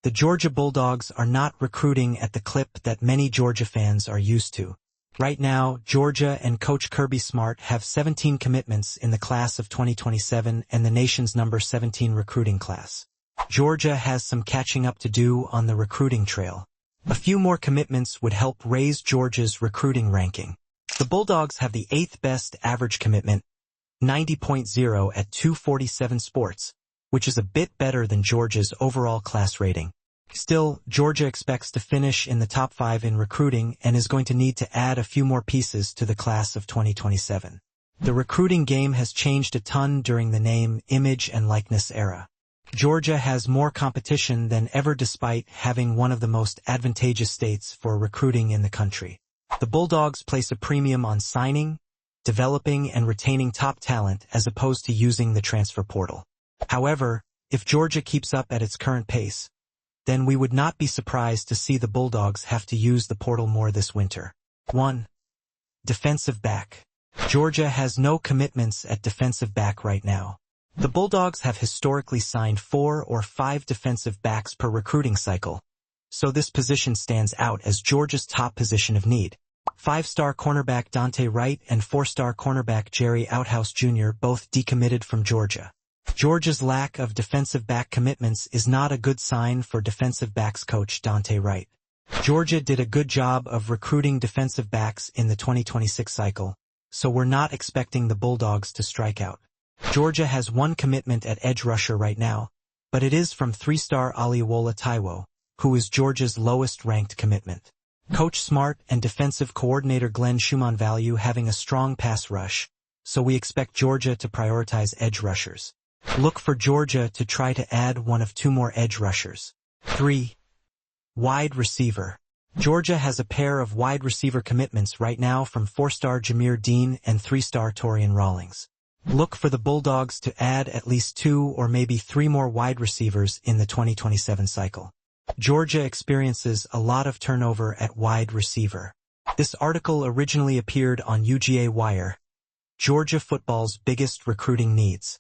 The Georgia Bulldogs are not recruiting at the clip that many Georgia fans are used to. Right now, Georgia and Coach Kirby Smart have 17 commitments in the class of 2027 and the nation's number 17 recruiting class. Georgia has some catching up to do on the recruiting trail. A few more commitments would help raise Georgia's recruiting ranking. The Bulldogs have the 8th best average commitment, 90.0 at 247 Sports, which is a bit better than Georgia's overall class rating. Still, Georgia expects to finish in the top 5 in recruiting and is going to need to add a few more pieces to the class of 2027. The recruiting game has changed a ton during the name, image, and likeness era. Georgia has more competition than ever despite having one of the most advantageous states for recruiting in the country. The Bulldogs place a premium on signing, developing, and retaining top talent as opposed to using the transfer portal. However, if Georgia keeps up at its current pace, then we would not be surprised to see the Bulldogs have to use the portal more this winter. 1. Defensive back. Georgia has no commitments at defensive back right now. The Bulldogs have historically signed 4 or 5 defensive backs per recruiting cycle, so this position stands out as Georgia's top position of need. 5-star cornerback Dante Wright and 4-star cornerback Jerry Outhouse Jr. both decommitted from Georgia. Georgia's lack of defensive back commitments is not a good sign for defensive backs coach Dante Wright. Georgia did a good job of recruiting defensive backs in the 2026 cycle, so we're not expecting the Bulldogs to strike out. Georgia has 1 commitment at edge rusher right now, but it is from 3-star Aliawola Taiwo, who is Georgia's lowest-ranked commitment. Coach Smart and defensive coordinator Glenn Schumann value having a strong pass rush, so we expect Georgia to prioritize edge rushers. Look for Georgia to try to add 1 of 2 more edge rushers. 3. Wide receiver. Georgia has a pair of wide receiver commitments right now from 4-star Jameer Dean and 3-star Torian Rawlings. Look for the Bulldogs to add at least 2 or maybe 3 more wide receivers in the 2027 cycle. Georgia experiences a lot of turnover at wide receiver. This article originally appeared on UGA Wire, Georgia football's biggest recruiting needs.